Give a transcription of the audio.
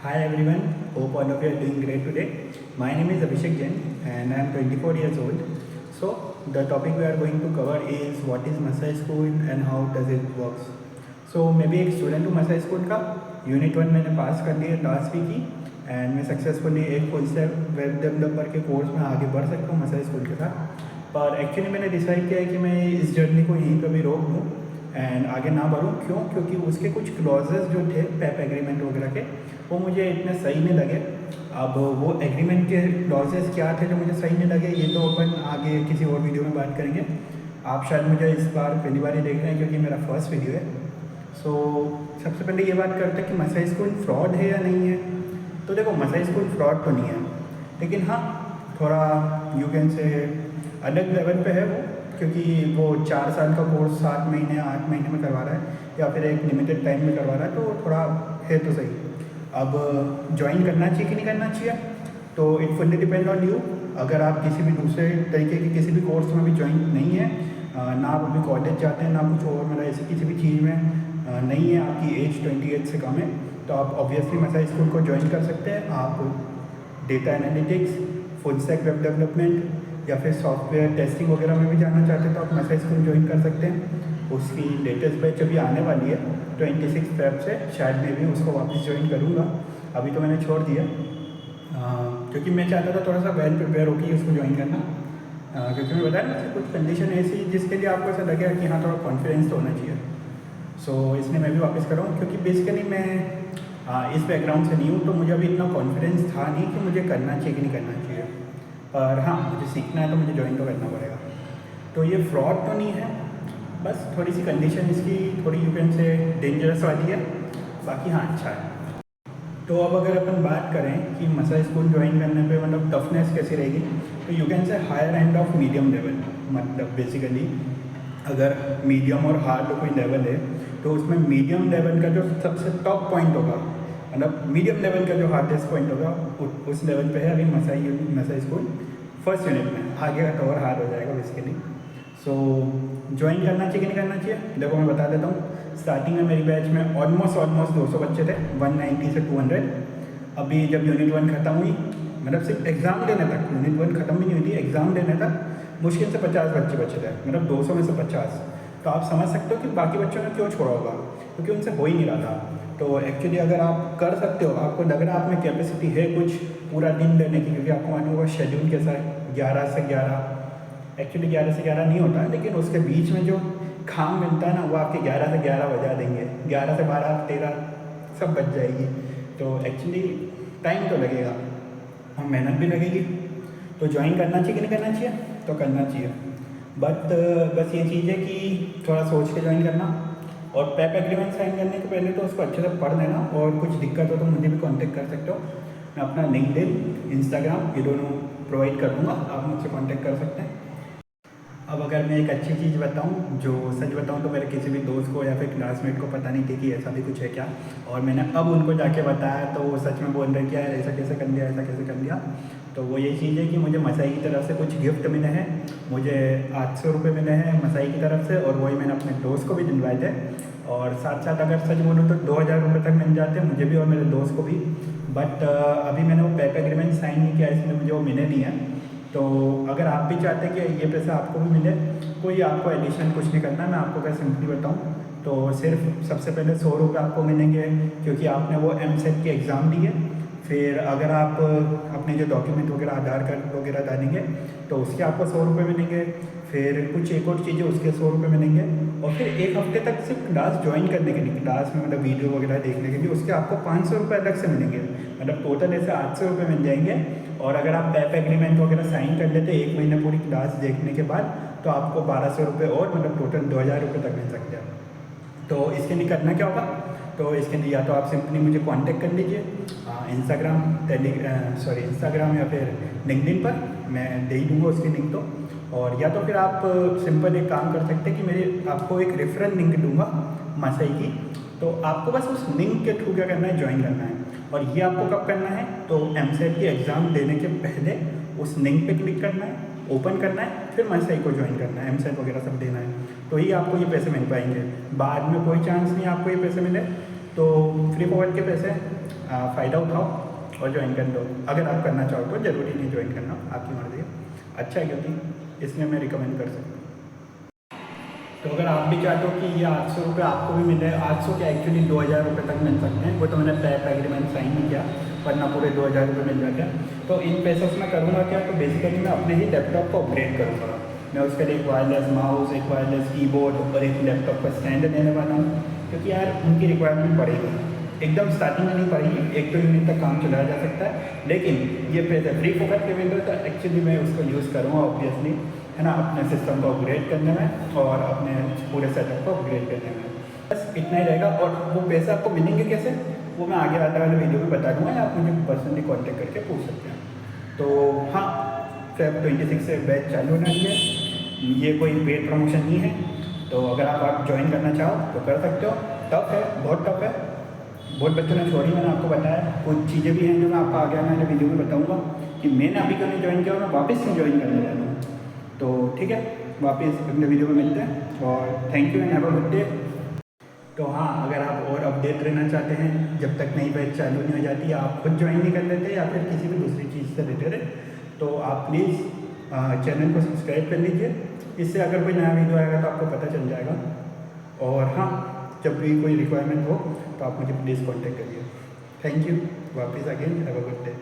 Hi everyone, hope all of you are doing great today. My name is Abhishek Jain and I am 24 years old. So the topic we are going to cover is what is Masai School and how does it works. So मैं भी एक student हूँ Masai school का। Unit 1 मैंने पास कर लिया, task भी की एंड मैं सक्सेसफुली एक फुल स्टैक वेब डेवलपर के कोर्स में आगे बढ़ सकता हूँ मसाई स्कूल के साथ। पर एक्चुअली मैंने डिसाइड किया है कि मैं इस जर्नी को यहीं पर भी रोक दूँ एंड आगे ना बढ़ूँ। क्यों? क्योंकि उसके कुछ क्लॉजेस जो थे पैप एग्रीमेंट वगैरह के, वो मुझे इतने सही नहीं लगे। अब वो एग्रीमेंट के क्लॉजेस क्या थे जो मुझे सही नहीं लगे, ये तो अपन आगे किसी और वीडियो में बात करेंगे। आप शायद मुझे इस बार पहली बार ही देख रहे हैं क्योंकि मेरा फर्स्ट वीडियो है। सो सबसे पहले ये बात करते हैं कि मसाई स्कूल फ्रॉड है या नहीं है। तो देखो, मसाई स्कूल फ्रॉड तो नहीं है, लेकिन हाँ थोड़ा यू कैन से अलग लेवल पे है वो, क्योंकि वो 4 साल का कोर्स 7 महीने 8 महीने में करवा रहा है या फिर एक लिमिटेड टाइम में करवा रहा है, तो थोड़ा है तो सही। अब ज्वाइन करना चाहिए कि नहीं करना चाहिए, तो it fully depend on you. अगर आप किसी भी दूसरे तरीके के किसी भी कोर्स में भी ज्वाइन नहीं है, ना आप अभी कॉलेज जाते हैं ना कुछ और, मतलब ऐसी किसी भी चीज़ में नहीं है, आपकी एज 28 से कम है, तो आप ऑब्वियसली मसाई स्कूल को ज्वाइन कर सकते हैं। आप data analytics, full stack web development या फिर सॉफ्टवेयर टेस्टिंग वगैरह में भी जाना चाहते हैं तो आप मसाई स्कूल ज्वाइन कर सकते हैं। उसकी लेटेस्ट बैच अभी आने वाली है 26 फेब से, शायद मैं भी उसको वापस ज्वाइन करूँगा। अभी तो मैंने छोड़ दिया क्योंकि मैं चाहता था थोड़ा सा वेल प्रिपेयर होकर उसको ज्वाइन करना, क्योंकि मैं बताया ना कुछ कंडीशन ऐसी जिसके लिए आपको ऐसा लगेगा कि हाँ थोड़ा कॉन्फिडेंस तो होना चाहिए। सो इसलिए मैं भी वापस कर रहा हूँ, क्योंकि बेसिकली मैं इस बैकग्राउंड से नहीं हूँ, तो मुझे अभी इतना कॉन्फिडेंस था नहीं कि मुझे करना चाहिए कि नहीं करना चाहिए। पर हाँ, मुझे सीखना है तो मुझे ज्वाइन तो करना पड़ेगा। तो ये फ्रॉड तो नहीं है, बस थोड़ी सी कंडीशन इसकी थोड़ी यू कैन से डेंजरस वाली है, बाकी हाँ अच्छा है। तो अब अगर अपन बात करें कि मसाई स्कूल ज्वाइन करने पे मतलब टफनेस कैसी रहेगी, तो you can say higher end of medium level. मतलब बेसिकली अगर मीडियम और हार्ड कोई लेवल है, तो उसमें मीडियम लेवल का जो सबसे टॉप पॉइंट होगा, मतलब मीडियम लेवल का जो हार्डेस्ट पॉइंट होगा उस लेवल पे है अभी मसाई स्कूल फर्स्ट यूनिट में। आगे का तो और हार्ड हो जाएगा बेसिकली। सो ज्वाइन करना चाहिए कि नहीं करना चाहिए, देखो मैं बता देता हूँ। स्टार्टिंग में मेरी बैच में ऑलमोस्ट 200 बच्चे थे, 190 से 200। अभी जब यूनिट 1 ख़त्म हुई, मतलब सिर्फ एग्ज़ाम देने तक, यूनिट 1 ख़त्म भी नहीं हुई थी, एग्ज़ाम देने तक मुश्किल से 50 बच्चे बचे थे, मतलब 200 में से 50। तो आप समझ सकते हो कि बाकी बच्चों ने क्यों छोड़ा होगा, क्योंकि उनसे हो ही नहीं रहा था। तो एक्चुअली अगर आप कर सकते हो, आपको लग रहा है आप में कैपेसिटी है कुछ पूरा दिन देने की, क्योंकि आपको मालूम होगा शेड्यूल कैसा है, 11 से 11। एक्चुअली 11 से 11 नहीं होता है, लेकिन उसके बीच में जो काम मिलता है ना, वो आपके 11 से 11 बजा देंगे, 11 से 12 13 सब बच जाएगी। तो एक्चुअली टाइम तो लगेगा और मेहनत भी लगेगी। तो ज्वाइन करना चाहिए कि नहीं करना चाहिए, तो करना चाहिए। बट बस ये चीज़ है कि थोड़ा सोच के ज्वाइन करना, और पैप एग्रीमेंट साइन करने के पहले तो उसको अच्छे से पढ़ लेना, और कुछ दिक्कत हो तो मुझे भी कांटेक्ट कर सकते हो। मैं अपना लिंक्डइन, इंस्टाग्राम ये दोनों प्रोवाइड कर दूँगा, आप मुझसे कांटेक्ट कर सकते हैं। अब अगर मैं एक अच्छी चीज़ बताऊं, जो सच बताऊं तो मेरे किसी भी दोस्त को या फिर क्लासमेट को पता नहीं थी कि ऐसा भी कुछ है क्या, और मैंने अब उनको जाके बताया तो वो सच में बोल रहे क्या है, ऐसा कैसे कर लिया, ऐसा कैसे कर लिया। तो वो ये चीज़ है कि मुझे मसाई की तरफ से कुछ गिफ्ट मिले हैं, मुझे 800 रुपये मिले हैं मसाई की तरफ से, और वही मैंने अपने दोस्त को भी दिलवाए थे। और साथ साथ अगर सच बोलूँ तो 2000 रुपये तक मिल जाते हैं मुझे भी और मेरे दोस्त को भी। बट अभी मैंने वो पैप एग्रीमेंट साइन नहीं किया, इसलिए मुझे वो मिले नहीं है। तो अगर आप भी चाहते हैं कि ये पैसा आपको भी मिले, कोई आपको एडिशन कुछ नहीं करना है, मैं आपको क्या सिंपली बताऊं तो सिर्फ सबसे पहले 100 रुपये आपको मिलेंगे, क्योंकि आपने वो एमसेट की एग्ज़ाम दी है। फिर अगर आप अपने जो डॉक्यूमेंट वगैरह आधार कार्ड वगैरह डालेंगे तो उसके आपको 100 रुपये मिलेंगे। फिर कुछ एक और चीज़ें उसके 100 रुपये मिलेंगे, और फिर एक हफ्ते तक सिर्फ क्लास ज्वाइन करने के लिए, क्लास में मतलब वीडियो वगैरह देखने के लिए उसके आपको 500 रुपये अलग से मिलेंगे। मतलब टोटल ऐसे 800 रुपये मिल जाएंगे। और अगर आप पैप एग्रीमेंट वगैरह साइन कर लेते 1 महीने पूरी क्लास देखने के बाद, तो आपको 1200 रुपये और मतलब टोटल 2000 रुपये तक मिल सकते हैं। तो इसके लिए करना क्या होगा, तो इसके लिए या तो आप सिंपली मुझे कांटेक्ट कर लीजिए इंस्टाग्राम या फिर लिंक्डइन पर, मैं दे ही दूँगा उसकी लिंक तो। और या तो फिर आप सिंपल एक काम कर सकते हैं कि मेरे आपको एक रेफरल लिंक दूंगा मसाई की, तो आपको बस उस लिंक के थ्रू क्या करना है, ज्वाइन करना है। और ये आपको कब करना है, तो एमसेट की एग्ज़ाम देने के पहले उस लिंक पे क्लिक करना है, ओपन करना है, फिर मसाई को ज्वाइन करना है, एमसेट वगैरह सब देना है, तो ही आपको ये पैसे मिल पाएंगे। बाद में कोई चांस नहीं आपको ये पैसे मिले, तो फ्री फॉरवर्ड के पैसे फ़ायदा उठाओ और ज्वाइन कर दो। अगर आप करना चाहो तो, ज़रूरी नहीं ज्वाइन करना, आपकी मर्ज़ी है। अच्छा है क्योंकि इसमें मैं रिकमेंड कर सकता हूँ। तो अगर आप भी चाहते हो कि ये 800 रुपये आपको भी मिले, 800 के एक्चुअली 2000 रुपये तक मिल सकते हैं, वो तो मैंने पैप एग्रीमेंट साइन नहीं किया, वरना पूरे 2000 रुपये मिल जाते हैं। तो इन पैसों से मैं करूँगा क्या, तो बेसिकली मैं अपने ही लैपटॉप को अपग्रेड करूँगा। मैं उसके लिए एक वायरलेस माउस, एक वायरलेस कीबोर्ड और एक लैपटॉप का स्टैंड लेने वाला हूँ, क्योंकि यार उनकी रिक्वायरमेंट पड़ेगी। एकदम स्टार्टिंग में नहीं पड़ेगी, 1-2 यूनिट तक काम चलाया जा सकता है, लेकिन ये पैसे फ्री फोकट के विंडो तो एक्चुअली मैं उसको यूज़ करूँगा ऑब्वियसली, है ना, अपने सिस्टम को अपग्रेड करने में और अपने पूरे सेटअप को अपग्रेड करने में। बस इतना ही रहेगा। और वो पैसे आपको मिलेंगे कैसे, वो मैं आगे आने वाले वीडियो में बता दूँगा, या आप मुझे पर्सनली कॉन्टेक्ट करके पूछ सकते हैं। तो हाँ, Feb 26 से बैच चालू होने वाली है। ये कोई पेड प्रमोशन नहीं है, तो अगर आप ज्वाइन करना चाहो तो कर सकते हो। टफ है, बहुत टफ है, बहुत बच्चों ने छोड़ी, मैंने आपको बताया। कुछ चीज़ें भी हैं जो मैं आपको आगे आने वाले वीडियो में बताऊँगा कि मैंने अभी क्यों नहीं ज्वाइन किया और मैं वापस क्यों ज्वाइन करने जा रहा हूँ। तो ठीक है, वापस अगले वीडियो में मिलते हैं और thank you and have a good day. तो हाँ, अगर आप और अपडेट रहना चाहते हैं, जब तक नई बैच चालू नहीं हो जाती, आप खुद ज्वाइन नहीं कर लेते या फिर किसी भी दूसरी चीज़ से रिलेटेड, तो आप प्लीज़ चैनल को सब्सक्राइब कर लीजिए। इससे अगर कोई नया वीडियो आएगा तो आपको पता चल जाएगा। और हाँ, जब भी कोई रिक्वायरमेंट हो तो आप मुझे प्लीज़ कॉन्टेक्ट करिए। थैंक यू, वापस again have a good day.